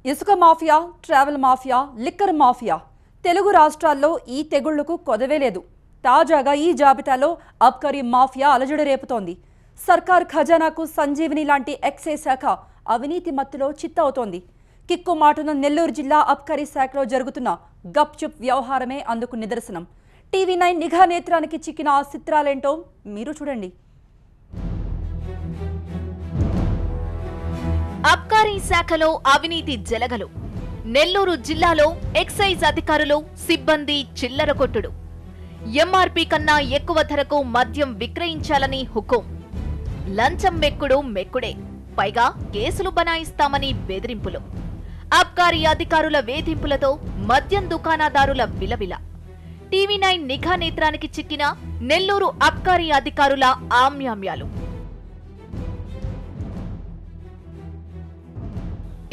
ఇసుక mafia, travel mafia, liquor mafia Telugu రాష్ట్రాల్లో ఈ తెగుళ్లకు కొదవే లేదు. తాజాగా ఈ జాబితాలో అబ్కారీ మాఫియా అలజడి రేపుతోంది. సర్కార్ ఖజానాకు సంజీవిని లాంటి ఎక్సైజ్ శాఖ అవినీతి మత్తులో చిత్తవుతోంది. కిక్కుమాటున నెల్లూరు జిల్లా అబ్కారీ శాఖలో జరుగుతున్న గప్చుప్ వ్యవహారమే అందుకు నిదర్శనం. టీవీ9 నిఘా నేత్రానికి చిక్కిన ఆ చిత్రాలేంటో మీరు చూడండి. అబ్కారీ శాఖలో అవినీతి జలగలు. నెల్లూరు జిల్లాలో ఎక్సైజ్ అధికారులు, సిబ్బంది చిల్లర కొట్టుడు. ఎంఆర్పీ కన్నా ఎక్కువ ధరకు మద్యం విక్రయించాలని హుకుం. లంచం మెక్కుడు మెక్కుడే, పైగా కేసులు బనాయిస్తామని బెదిరింపులు. అబ్కారీ అధికారుల వేధింపులతో మద్యం దుకాణదారుల విలవిల. టీవీ9 నిఘా నేత్రానికి చిక్కిన నెల్లూరు అబ్కారీ అధికారుల ఆమ్యామ్యాలు.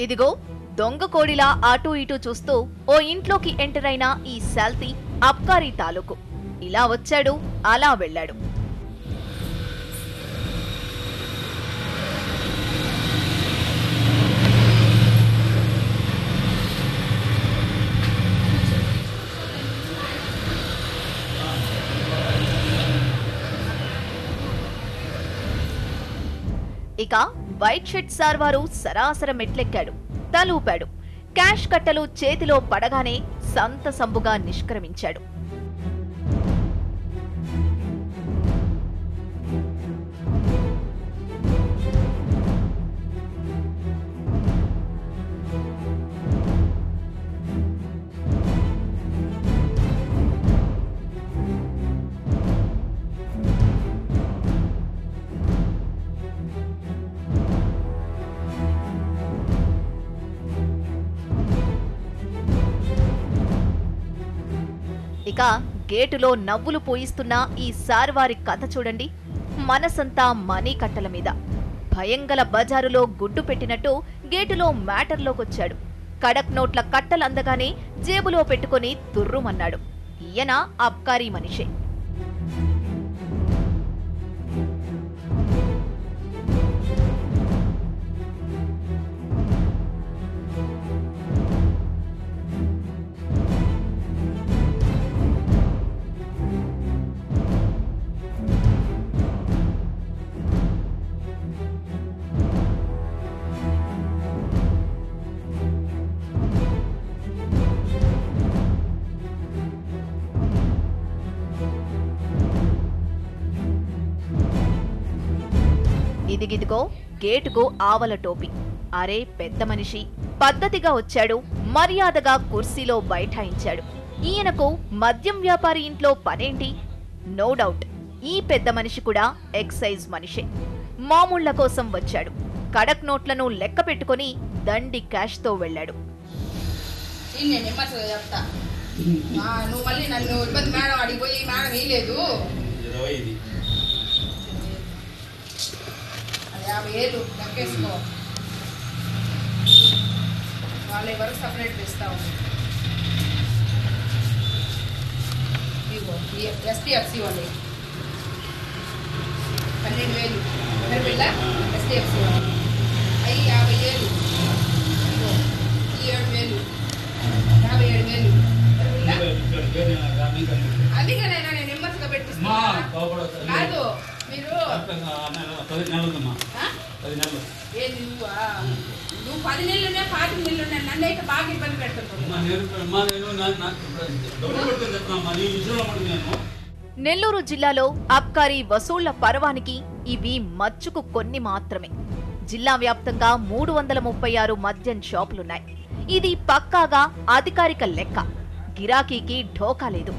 ఇదిగో దొంగ కోడిలా అటూ ఇటూ చూస్తూ ఓ ఇంట్లోకి ఎంటర్ అయిన ఈ శాల్తీ అబ్కారీ తాలూకు. ఇలా వచ్చాడు, అలా వెళ్లాడు. ఇక వైట్ షర్ట్ సార్ వారు సరాసర మెట్లెక్కాడు, తలూపాడు. క్యాష్ కట్టలు చేతిలో పడగానే సంతసంబుగా నిష్క్రమించాడు. ఇక గేటులో నవ్వులు పోయిస్తున్న ఈ సార్ వారి కథ చూడండి. మనసంతా మనీ కట్టల మీద. భయంగల బజారులో గుడ్డు పెట్టినట్టు గేటులో మ్యాటర్లోకొచ్చాడు. కడక్ నోట్ల కట్టలందగానే జేబులో పెట్టుకుని తుర్రుమన్నాడు. ఈయన అబ్కారీ మనిషే. ఇదిగిదిగో గేటుకు ఆవల టోపీ. అరే పెద్ద మనిషి, పద్ధతిగా వచ్చాడు, మర్యాదగా కుర్చీలో బైఠాయించాడు. ఈయనకు మద్యం వ్యాపారి ఇంట్లో పనేంటి? నో డౌట్ ఈ పెద్ద మనిషి కూడా ఎక్సైజ్ మనిషే. మామూళ్ల కోసం వచ్చాడు. కడక్ నోట్లను లెక్క పెట్టుకుని దండి క్యాష్ తో వెళ్లాడు. వాళ్ళ వరకు సపరేట్ ఇస్తాము. ఎస్టీఎఫ్సి వాళ్ళు 12,000 బిళ్ళ ఎస్టీఎఫ్సి వాళ్ళు అవి 50,000, ఈ 7,000, 57,000 అందుకనైనా నేను నెమ్మదిగా పెట్టిస్తాను. కాదు మీరు నువ్వు 10 నెలలునే 5 నెలలునే నన్ను అయితే బాగా ఇబ్బంది పెడుతున్నావు. నెల్లూరు జిల్లాలో అబ్కారీ వసూళ్ల పర్వానికి ఇవి మచ్చుకు కొన్ని మాత్రమే. జిల్లా వ్యాప్తంగా 336 మద్యం షాపులున్నాయి. ఇది పక్కాగా అధికారిక లెక్క. గిరాకీకి ఢోకా లేదు.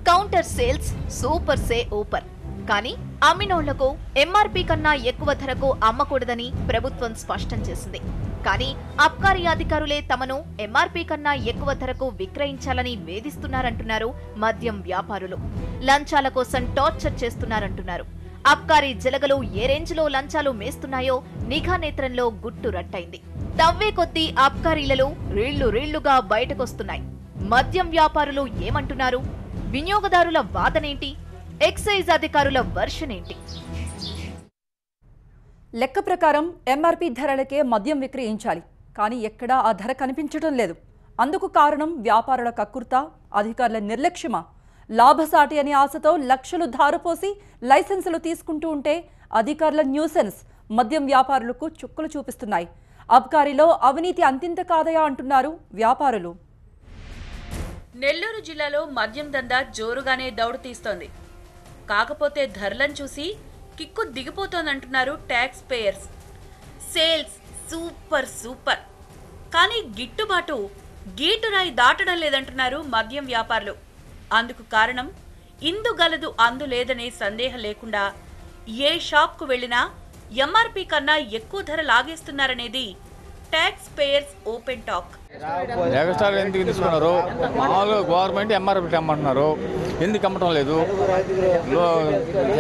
కౌంటర్ సేల్స్ సూపర్ సే ఊపర్. కానీ అమ్మినోళ్లకు ఎంఆర్పీ కన్నా ఎక్కువ ధరకు అమ్మకూడదని ప్రభుత్వం స్పష్టం చేసింది. కానీ అబ్కారీ అధికారులే తమను ఎంఆర్పీ కన్నా ఎక్కువ ధరకు విక్రయించాలని వేధిస్తున్నారంటున్నారు మద్యం వ్యాపారులు. లంచాల కోసం టార్చర్ చేస్తున్నారంటున్నారు. అబ్కారీ జలగలు ఏ రేంజ్లో లంచాలు మేస్తున్నాయో నిఘా నేత్రంలో గుట్టు రట్టయింది. తవ్వే కొద్దీ అబ్కారీలలో రీళ్లుగా బయటకొస్తున్నాయి. మద్యం వ్యాపారులు ఏమంటున్నారు? వినియోగదారుల వాదనేంటి? ఎక్సైజ్ అధికారుల వర్షన్ ఏంటి? లెక్క ప్రకారం ఎంఆర్పీ ధరలకే మద్యం విక్రయించాలి. కానీ ఎక్కడా ఆ ధర కనిపించడం లేదు. అందుకు కారణం వ్యాపారుల కక్కుర్త, అధికారుల నిర్లక్ష్యమా? లాభసాటి అనే ఆశతో లక్షలు ధారపోసి లైసెన్సులు తీసుకుంటూ ఉంటే అధికారుల న్యూసెన్స్ మద్యం వ్యాపారులకు చుక్కలు చూపిస్తున్నాయి. అబ్కారీలో అవినీతి అంతింత కాదయా అంటున్నారు వ్యాపారులు. నెల్లూరు జిల్లాలో మద్యం దందా జోరుగానే దౌడు తీస్తోంది. కాకపోతే ధరలను చూసి కిక్కు దిగిపోతోందంటున్నారు ట్యాక్స్ పేయర్స్. సేల్స్ సూపర్, కానీ గిట్టుబాటు గీటురాయి దాటడం లేదంటున్నారు మద్యం వ్యాపారులు. అందుకు కారణం ఇందు గలదు అందు లేదనే సందేహం లేకుండా ఏ షాప్కు వెళ్లినా ఎంఆర్పీ కన్నా ఎక్కువ ధర లాగేస్తున్నారనేది taxpayers open talk. Extra ఎందుకు తీసుకున్నారు? మామూలుగా గవర్నమెంట్ ఎంఆర్పీ అమ్మంటున్నారు, ఎందుకు అమ్మటం లేదు?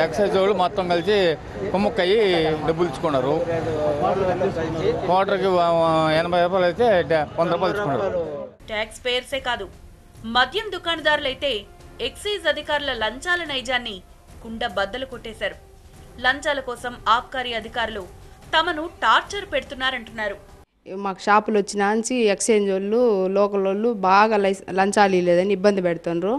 ఎక్సైజ్ వాళ్ళు మొత్తం కలిసి కుమ్మక్కయ్యి డబ్బులు ఇచ్చుకున్నారు. క్వార్టర్కి 80 రూపాయలు అయితే 100 రూపాయలు ఇచ్చుకున్నారు. ట్యాక్స్ పేయర్సే కాదు, మద్యం దుకాణదారులైతే ఎక్సైజ్ అధికారుల లంచాల నైజాన్ని కుండ బద్దలు కొట్టేశారు. లంచాల కోసం ఆబ్కారీ అధికారులు తమను టార్చర్ పెడుతున్నారంటున్నారు. మాకు షాపులు వచ్చినాంచి ఎక్స్చేంజ్ వాళ్ళు లోకల్ వాళ్ళు బాగా లంచాలు ఇవ్వలేదని ఇబ్బంది పెడుతుండ్రు.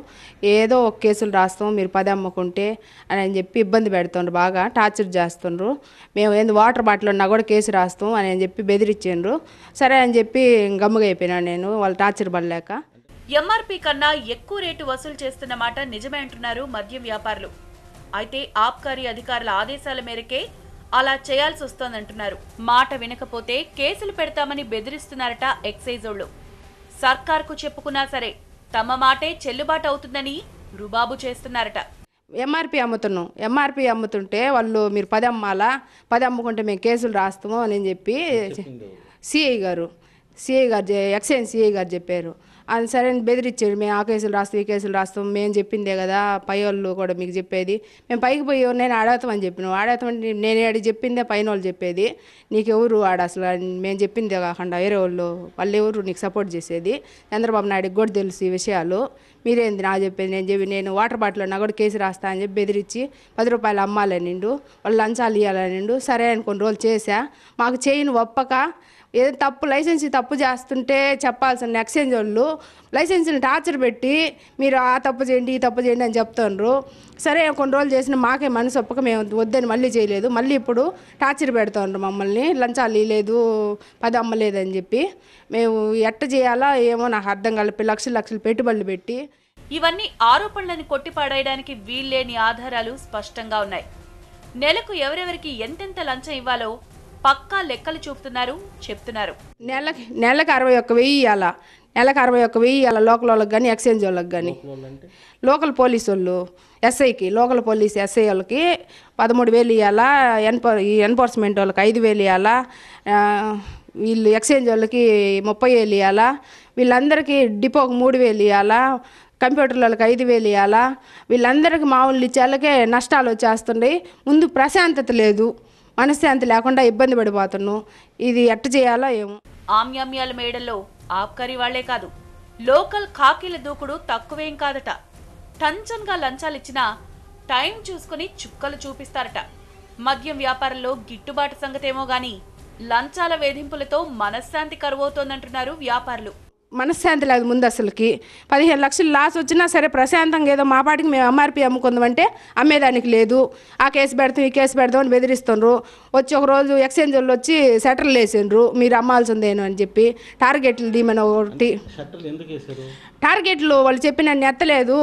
ఏదో ఒక కేసులు రాస్తాం, మీరు 10 అమ్ముకుంటే అని చెప్పి ఇబ్బంది పెడుతుండ్రు, బాగా టార్చర్ చేస్తుండ్రు. మేము ఏంది వాటర్ బాటిల్ ఉన్నా కూడా కేసు రాస్తాం అని చెప్పి బెదిరించిండ్రు. సరే అని చెప్పి గమ్ముగా అయిపోయినాను నేను, వాళ్ళు టార్చర్ పడలేక. ఎంఆర్పీ కన్నా ఎక్కువ రేటు వసూలు చేస్తున్న మాట నిజమే అంటున్నారు మద్యం వ్యాపారులు. అయితే ఆబ్కారీ అధికారుల ఆదేశాల మేరకే అలా చేయాల్సి వస్తోందంటున్నారు. మాట వినకపోతే కేసులు పెడతామని బెదిరిస్తున్నారట ఎక్సైజోళ్లు. సర్కార్కు చెప్పుకున్నా సరే తమ మాటే చెల్లుబాటు అవుతుందని రుబాబు చేస్తున్నారట. ఎంఆర్పీ అమ్ముతున్నాం, ఎంఆర్పీ అమ్ముతుంటే వాళ్ళు మీరు 10 అమ్మాలా, 10 అమ్ముకుంటే మేము కేసులు రాస్తాము అని చెప్పి సిఐ గారు ఎక్సైజ్ సిఐ గారు చెప్పారు. అది సరే బెదిరించాడు, మేము ఆ కేసులు రాస్తాం, ఈ కేసులు రాస్తాం, మేము చెప్పిందే కదా పై వాళ్ళు కూడా మీకు చెప్పేది, మేము పైకి పోయి నేను ఆడతామని చెప్పినాం. ఆడతామని నేను ఆడి చెప్పిందే పైన వాళ్ళు చెప్పేది, నీకెవరు ఆడ అసలు మేము చెప్పిందే కాకుండా వేరే వాళ్ళు ఎవరు నీకు సపోర్ట్ చేసేది? చంద్రబాబు నాయుడుకి కూడా తెలుసు ఈ విషయాలు, మీరేంది నా చెప్పేది? నేను వాటర్ బాటిల్ ఉన్నా కూడా కేసు రాస్తా అని చెప్పి బెదిరించి 10 రూపాయలు అమ్మాలనిండు, వాళ్ళు లంచాలు ఇవ్వాలనిండు. సరే అని కొన్ని రోజులు చేశా, మాకు చేయను ఒప్పక ఏదో తప్పు లైసెన్స్ తప్పు చేస్తుంటే చెప్పాల్సిన ఎక్స్చేంజ్ వాళ్ళు లైసెన్స్ని టార్చర్ పెట్టి మీరు ఆ తప్పు చేయండి ఈ తప్పు చేయండి అని చెప్తుండ్రు. సరే కొన్ని రోజులు చేసిన మాకే మనసు ఒప్పక మేము వద్దని మళ్ళీ చేయలేదు. మళ్ళీ ఇప్పుడు టార్చర్ పెడుతుండ్రు మమ్మల్ని, లంచాలు ఇవ్వలేదు 10 అమ్మలేదని చెప్పి. మేము ఎట్ట చేయాలా ఏమో నాకు అర్థం కాలేదు. లక్షలు పెట్టుబడులు పెట్టి ఇవన్నీ ఆరోపణలను కొట్టిపాడేయడానికి వీల్లేని ఆధారాలు స్పష్టంగా ఉన్నాయి. నెలకు ఎవరెవరికి ఎంతెంత లంచం ఇవ్వాలో పక్కా లెక్కలు చూపుతున్నారు, చెప్తున్నారు. నెలకు 61,000 ఇవ్వాలా, నెలకు 61,000 ఇవ్వాలా లోకల్ వాళ్ళకి కానీ ఎక్స్చేంజ్ వాళ్ళకి కానీ. లోకల్ పోలీసు వాళ్ళు ఎస్ఐకి, లోకల్ పోలీస్ ఎస్ఐ వాళ్ళకి 13,000 ఇవ్వాలా, ఎన్ఫోర్స్మెంట్ వాళ్ళకి 5,000 ఇవ్వాలా, వీళ్ళు ఎక్స్చేంజ్ వాళ్ళకి 30,000 ఇవ్వాలా, వీళ్ళందరికీ డిపోకి 3,000 ఇవ్వాలా, కంప్యూటర్ వాళ్ళకి 5,000 ఇవ్వాలా. వీళ్ళందరికీ మామూలు ఇచ్చేళ్ళకే నష్టాలు వచ్చేస్తున్నాయి. ముందు ప్రశాంతత లేదు, మనశ్శాంతి లేకుండా ఇబ్బంది పడిపోతున్నాం. ఇది ఎట్ట చేయాలో ఏమో. ఆమ్యామ్యాల మేడల్లో ఆబ్కారీ వాళ్లే కాదు, లోకల్ ఖాకీల దూకుడు తక్కువేం కాదట. టంచన్గా లంచాలిచ్చినా టైం చూసుకుని చుక్కలు చూపిస్తారట. మద్యం వ్యాపారంలో గిట్టుబాటు సంగతేమో గాని లంచాల వేధింపులతో మనశ్శాంతి కరువవుతోందంటున్నారు వ్యాపారులు. మనశ్శాంతి లేదు ముందు అసలుకి. 15 లక్షలు లాస్ వచ్చినా సరే ప్రశాంతంగా ఏదో మా పాటికి మేము ఎంఆర్పీ అమ్ముకుందామంటే అమ్మేదానికి లేదు. ఆ కేసు పెడతాం ఈ కేసు పెడతాం అని బెదిరిస్తుండ్రు. వచ్చి ఒకరోజు ఎక్స్చేంజ్ వాళ్ళు వచ్చి షట్టర్లు వేసిండ్రు, మీరు అమ్మాల్సిందేను అని చెప్పి. టార్గెట్లు దీమని ఒకటి టార్గెట్లు వాళ్ళు చెప్పినన్ని ఎత్తలేదు,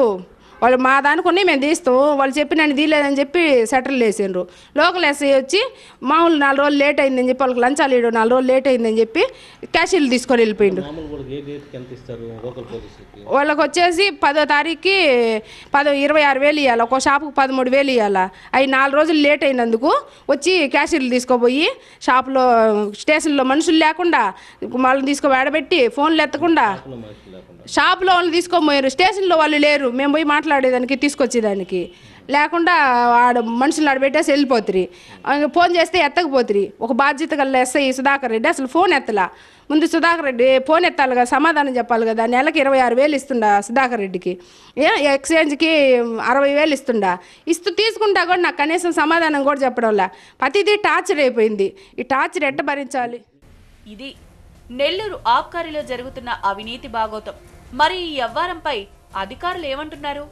వాళ్ళు మా దానికి మేము తీస్తాం, వాళ్ళు చెప్పినని తీయలేదని చెప్పి షట్టర్లు వేసిండ్రు. లోకల్ ఎస్ఐ వచ్చి మామూలు 4 రోజులు లేట్ అయిందని చెప్పి వాళ్ళకి లంచాలు ఇవ్వడం 4 రోజులు లేట్ అయిందని చెప్పి క్యాషీలు తీసుకొని వెళ్ళిపోయిండు. వాళ్ళకి వచ్చేసి 10వ తారీఖుకి 26,000 ఇవ్వాలి, ఒక షాపుకి 13,000 ఇవ్వాలి. అవి 4 రోజులు లేట్ అయినందుకు వచ్చి క్యాషీలు తీసుకోపోయి షాపులో స్టేషన్లో మనుషులు లేకుండా వాళ్ళని తీసుకొని ఆడబెట్టి ఫోన్లు ఎత్తకుండా షాపులో వాళ్ళు తీసుకోపోయారు. స్టేషన్లో వాళ్ళు లేరు, మేము పోయి మాట్లాడేదానికి తీసుకొచ్చేదానికి లేకుండా ఆడ మనుషులు ఆడబెట్టేసి వెళ్ళిపోతురి. ఫోన్ చేస్తే ఎత్తకపోతురి. ఒక బాధ్యత గల ఎస్ఐ సుధాకర్ రెడ్డి అసలు ఫోన్ ఎత్తలా. ముందు సుధాకర్ రెడ్డి ఫోన్ ఎత్తాలి కదా, సమాధానం చెప్పాలి కదా. నెలకి 26,000 ఇస్తుండా సుధాకర్ రెడ్డికి, ఎక్స్చేంజ్కి 60,000 ఇస్తుండా. తీసుకుంటా కూడా నాకు కనీసం సమాధానం కూడా చెప్పడంలా. ప్రతిదీ టార్చర్ అయిపోయింది. ఈ టార్చర్ ఎట్ట భరించాలి? ఇది నెల్లూరు ఆబ్కారీలో జరుగుతున్న అవినీతి బాగోతం. మరి ఈ వ్యవహారంపై అధికారులు ఏమంటున్నారు?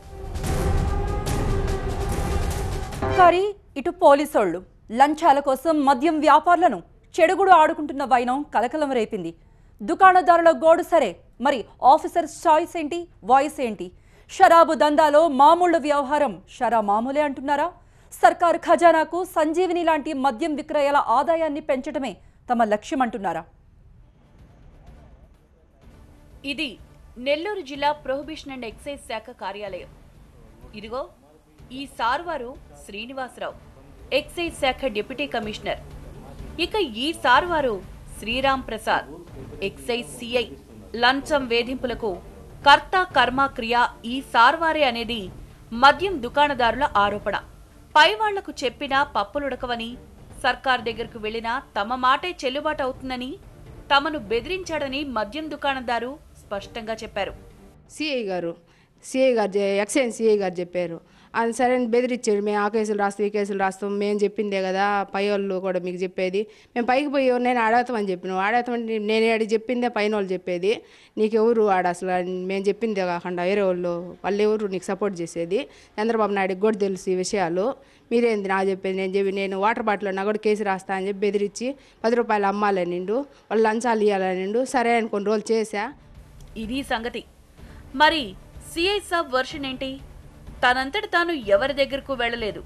అబ్కారీ ఇటు పోలీసోళ్లు లంచాల కోసం మద్యం వ్యాపారులను చెడుగుడు ఆడుకుంటున్న వైనం కలకలం రేపింది. దుకాణదారుల గోడు సరే, మరి ఆఫీసర్స్ చాయిస్ ఏంటి, వాయిస్ ఏంటి? షరాబు దందాలో మామూలు వ్యవహారం షరా మామూలే అంటున్నారా? సర్కార్ ఖజానాకు సంజీవిని లాంటి మద్యం విక్రయాల ఆదాయాన్ని పెంచడమే తమ లక్ష్యం అంటున్నారా? ఇది నెల్లూరు జిల్లా ప్రొహిబిషన్ అండ్ ఎక్సైజ్ శాఖ కార్యాలయం. ఇదిగో ఈ సార్వారు శ్రీనివాసరావు, ఎక్సైజ్ శాఖ డిప్యూటీ కమిషనర్. ఇక ఈ సార్వారు శ్రీరామ్ ప్రసాద్, ఎక్సైజ్ సిఐ. లంచం వేధింపులకు కర్త కర్మ క్రియ ఈ సార్వారే అనేది మద్యం దుకాణదారుల ఆరోపణ. పై వాళ్లకు చెప్పినా పప్పులుడకవని, సర్కార్ దగ్గరకు వెళ్లినా తమ మాటే చెల్లుబాటు అవుతుందని, తమను బెదిరించాడని మద్యం దుకాణదారు స్పష్టంగా చెప్పారు. సిఐ గారు ఎక్సైజ్ సిఐ గారు చెప్పారు. అది సరే బెదిరించాడు. మేము ఆ కేసులు రాస్తాం, ఈ కేసులు రాస్తాం, మేము చెప్పిందే కదా పై వాళ్ళు కూడా మీకు చెప్పేది. మేము పైకి పోయి నేను ఆడతామని చెప్పినాం. ఆడతామంటే నేను అడిగి చెప్పిందే పైన వాళ్ళు చెప్పేది. నీకెవరు ఆడ అసలు మేము చెప్పిందే కాకుండా వేరే వాళ్ళు ఎవరు నీకు సపోర్ట్ చేసేది? చంద్రబాబు నాయుడుకి కూడా తెలుసు ఈ విషయాలు. మీరేంది నాకు చెప్పేది? నేను వాటర్ బాటిల్ నా కూడా కేసు రాస్తా అని చెప్పి బెదిరించి 10 రూపాయలు అమ్మాలని నిండు, వాళ్ళు లంచాలు ఇవ్వాలని నిండు. సరే అని కొన్ని రోజులు చేశా. ఇది సంగతి. మరి సిఐ సాబ్ వర్షన్ ఏంటి? తనంతటి తాను ఎవరి దగ్గరకు వెళ్ళలేదు,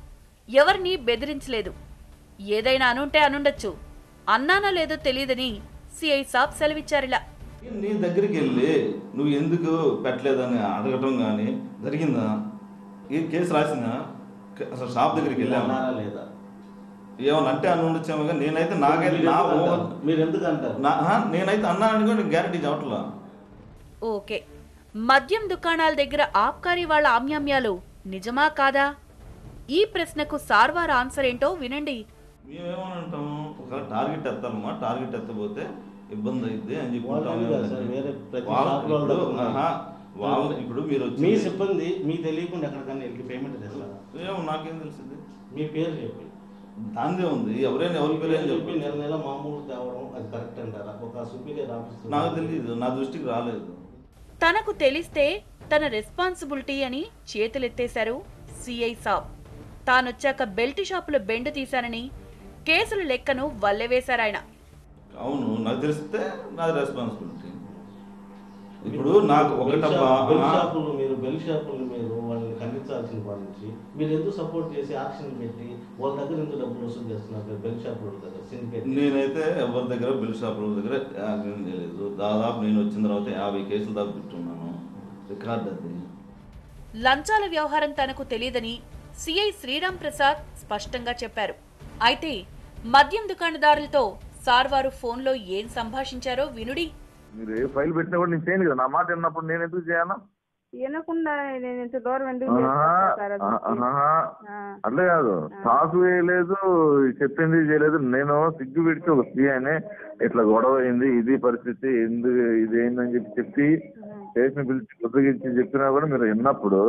ఎవరిని బెదిరించలేదు. ఏదైనా అనుంటే అనుండొచ్చు, అన్నానా లేదో తెలియదని సిఐ సాబ్ సెలవిచ్చారిలా. నీ దగ్గరికి వెళ్ళి నువ్వు ఎందుకు పెట్టలేదని అడగటం కానీ జరిగిందా? ఈ కేసు రాసిందా? అసలు షాప్ దగ్గరికి వెళ్ళామా లేదా? ఏమన్నా అంటే అని ఉండొచ్చేమో. కానీ నేనైతే నాకైతే మీరు ఎందుకు అంటారు? నేనైతే అన్నానని కూడా గ్యారంటీ చెప్పట్లా. ఓకే, మద్యం దుకాణాల దగ్గర ఆబ్కారీ వాళ్ళ ఆమ్యామ్యాలు నిజమా కాదా? ఈ ప్రశ్నకు సార్వార్ ఆన్సర్ ఏంటో వినండి. మేమేమనంటాం, ఒక టార్గెట్ ఎత్తాలమ్మా, టార్గెట్ ఎత్తపోతే ఇబ్బంది అయింది అని చెప్పి ఇప్పుడు మీరు మీ సిబ్బంది మీకు తెలియకుండా ఎక్కడికన్నా వెళ్ళి పేమెంట్ చేస్తారు. ఏమో నాకేం తెలిసింది? మీ పేరు చెప్పి దాందే ఉంది. ఎవరైనా ఎవరి పేరు అని చెప్పి నెల మామూలు తేవడం అది కరెక్ట్ అంటారా? ఒక సుపీరియర్ ఆఫీసర్ నాకు తెలియదు, నా దృష్టికి రాలేదు. తనకు తెలిస్తే తన రెస్పాన్సిబిలిటీ అని చేతులెత్తేశారు సిఐ సాబ్. తానొచ్చాక బెల్ట్ షాపులో బెండు తీశానని కేసుల లెక్కను వల్లెవేశారాయన. అవును, నాకు తెలిస్తే నాది రెస్పాన్సిబిలిటీ. ఇప్పుడు నాకు మీరు బెల్ట్ షాపులు మీరు వాళ్ళని ఖండించాల్సిన వాళ్ళ నుంచి మీరు ఎందుకు సపోర్ట్ చేసి యాక్షన్ పెట్టి వాళ్ళ దగ్గర ఎందుకు డబ్బులు వసూలు చేస్తున్నారు? బెల్ట్ షాపుల దగ్గర సిండికేట్. నేనైతే ఎవరి దగ్గర బెల్ట్ షాపుల దగ్గర యాక్షన్ చేయలేదు. దాదాపు నేను వచ్చిన తర్వాత 50 కేసులు దాకా పెట్టున్నాను. రికార్డ్ అది. లంచాల వ్యవహారం తనకు తెలియదని సిఐ శ్రీరామ్ ప్రసాద్ స్పష్టంగా చెప్పారు. అయితే మద్యం దుకాణదారులతో సార్వారు ఫోన్లో ఏం సంభాషించారో వినుడి. మీరు ఏ ఫైల్ పెట్టినా కూడా నేను చేయను కదా. నా మాట విన్నప్పుడు నేను ఎందుకు చేయాలా? వినకుండా నేను ఇంత దూరం ఎందుకు అట్లే కాదు, టాకు వేయలేదు, చెప్పింది చేయలేదు. నేను సిగ్గు పెడితే ఒక సీఐనే ఇట్లా గొడవ అయింది, ఇది పరిస్థితి, ఎందుకు ఇది అయిందని చెప్పి స్టేషన్ పిలిచి బుద్ధగించి చెప్పినా కూడా మీరు విన్నప్పుడు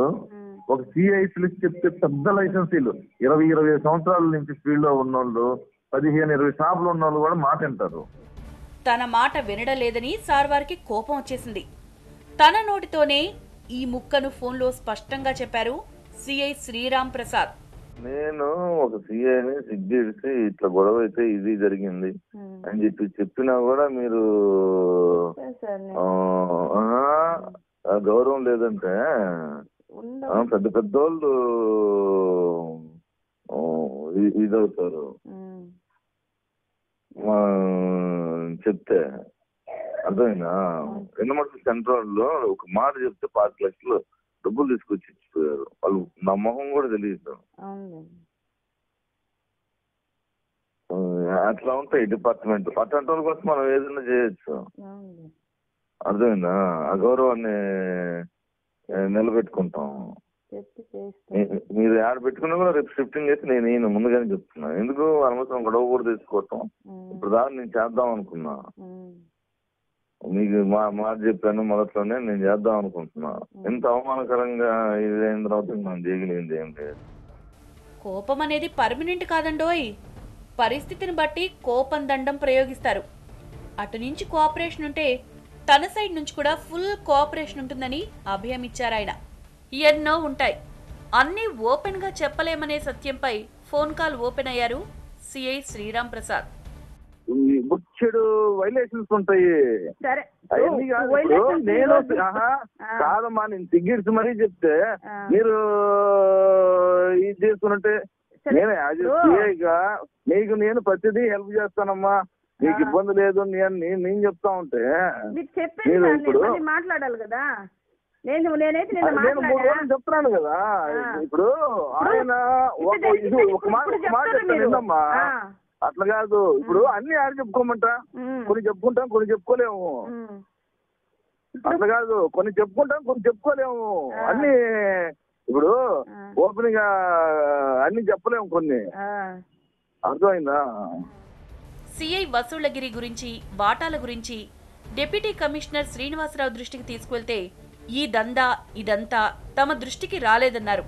ఒక సిఐ పిలిచి చెప్తే పెద్ద లైసెన్సీలు 20-25 సంవత్సరాల నుంచి ఫీల్డ్ లో ఉన్నోళ్ళు, 15-20 షాపులు ఉన్నోళ్ళు కూడా మాట వింటారు. తన మాట వినడం లేదని సార్వార్కి కోపం వచ్చేసింది. తన నోటితోనే ఈ ముక్కను ఫోన్లో స్పష్టంగా చెప్పారు సిఐ శ్రీరామ్ ప్రసాద్. నేను ఒక సిఐని సిగ్గేసి ఇట్లా గొడవ అయితే ఇది జరిగింది అని చెప్పినా కూడా మీరు గౌరవం లేదంటే పెద్ద పెద్దోళ్ళు ఇదవుతారు చెప్తే. అర్థమైనా? ఎన్నమట్ల సెంట్రల్ లో ఒక మాట చెప్తే 5 లక్షలు డబ్బులు తీసుకొచ్చి ఇచ్చిపోయారు. వాళ్ళు నా మొహం కూడా తెలియదు. అట్లా ఉంటాయి డిపార్ట్మెంట్. అట్లాంటి వాళ్ళ కోసం మనం ఏదైనా చేయొచ్చు. అర్థమైందా? ఆ గౌరవాన్ని నిలబెట్టుకుంటాం. మీరు యాడ్ పెట్టుకున్నా కూడా రేపు షిఫ్టింగ్ చేసి నేను ముందుగానే చెప్తున్నా. ఎందుకు అనవసరం గొడవ కూడా తీసుకోవటం. ఇప్పుడు దాకా నేను చేద్దాం అనుకున్నా, మీకు మాట చెప్పాను మొదట్లోనే, నేను చేద్దాం అనుకుంటున్నా. ఎంత అవమానకరంగా ఇదైన తర్వాత మనం చేయగలిగింది ఏం లేదు. కోపం అనేది పర్మనెంట్ కాదండోయ్. పరిస్థితిని బట్టి కోపం దండం ప్రయోగిస్తారు. అటు నుంచి కోఆపరేషన్ ఉంటే తన సైడ్ నుంచి కూడా ఫుల్ కోఆపరేషన్ ఉంటుందని అభయం ఇచ్చారాయన. ఎన్నో ఉంటాయి, అన్నీ ఓపెన్ గా చెప్పలేమనే సత్యంపై ఫోన్ కాల్ ఓపెన్ అయ్యారు సిఐ శ్రీరామ్ ప్రసాద్. బుచ్చడు వైలేషన్స్ ఉంటాయి. సరే అవన్నీ కాదు. ఇప్పుడు నేను కాదమ్మా, నేను సిగ్గిడ్స్ మరీ చెప్తే మీరు ఇది చేసుకున్నట్టే నేను యాజ్ సిఐగా నీకు నేను ప్రతిదీ హెల్ప్ చేస్తానమ్మా, నీకు ఇబ్బంది లేదు నేను చెప్తా ఉంటే మీరు ఇప్పుడు మాట్లాడాలి కదా. నేను 3 రోజులు చెప్తున్నాను కదా. ఇప్పుడు ఆయన ఒక మాట చెప్తానమ్మా, అట్లా కాదు. ఇప్పుడు అన్ని ఆడ చెప్పుకోమంటా, కొన్ని చెప్పుకుంటాం కొన్ని చెప్పుకోలేము. అట్లా కాదు, కొన్ని చెప్పుకుంటాం కొన్ని చెప్పుకోలేము. అన్ని ఇప్పుడు ఓపెన్ గా అన్ని చెప్పలేము, కొన్ని. అర్థమైందా? సిఐ వసూళ్లగిరి గురించి, వాటాల గురించి డిప్యూటీ కమిషనర్ శ్రీనివాసరావు దృష్టికి తీసుకువెళ్తే ఈ దందా ఇదంతా తమ దృష్టికి రాలేదన్నారు.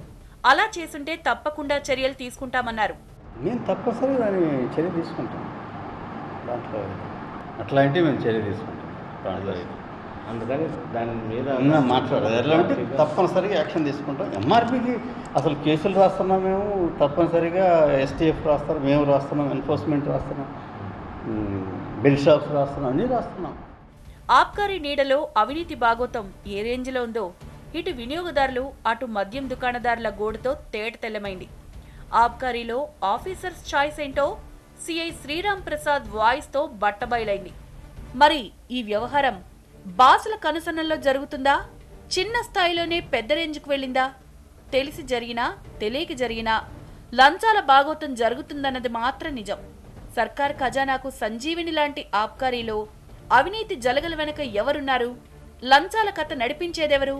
అలా చేసుంటే తప్పకుండా చర్యలు తీసుకుంటామన్నారు. మేము తప్పనిసరిగా దాన్ని చర్య తీసుకుంటాం. దాంట్లో అట్లాంటివి మేము చర్య తీసుకుంటాం. దాంట్లో అందుకని దాని మీద మాట్లాడాలి. ఎలా అంటే తప్పనిసరిగా యాక్షన్ తీసుకుంటాం. ఎంఆర్పీకి అసలు కేసులు రాస్తున్నాం మేము, తప్పనిసరిగా ఎస్టీఎఫ్ రాస్తారు, మేము రాస్తున్నాం, ఎన్ఫోర్స్మెంట్ రాస్తున్నాం, బిల్ షాప్స్ రాస్తున్నాం, అన్నీ రాస్తున్నాం. ఆబ్కారీ నీడలో అవినీతి భాగోతం ఏ రేంజ్లో ఉందో ఇటు వినియోగదారులు అటు మద్యం దుకాణదారుల గోడుతో తేట తెల్లమైంది. ఆబ్కారీలో ఆఫీసర్స్ చాయిస్ ఏంటో సిఐ శ్రీరామ్ ప్రసాద్ వాయిస్తో బట్టబయలైంది. మరి ఈ వ్యవహారం బాసుల కనుసన్నల్లో జరుగుతుందా, చిన్న స్థాయిలోనే పెద్ద రేంజ్కు వెళ్ళిందా? తెలిసి జరిగినా తెలియక జరిగినా లంచాల భాగోతం జరుగుతుందన్నది మాత్రం నిజం. సర్కార్ ఖజానాకు సంజీవిని లాంటి ఆబ్కారీలో అవినీతి జలగల వెనక ఎవరున్నారు? లంచాల కథ నడిపించేదెవరు?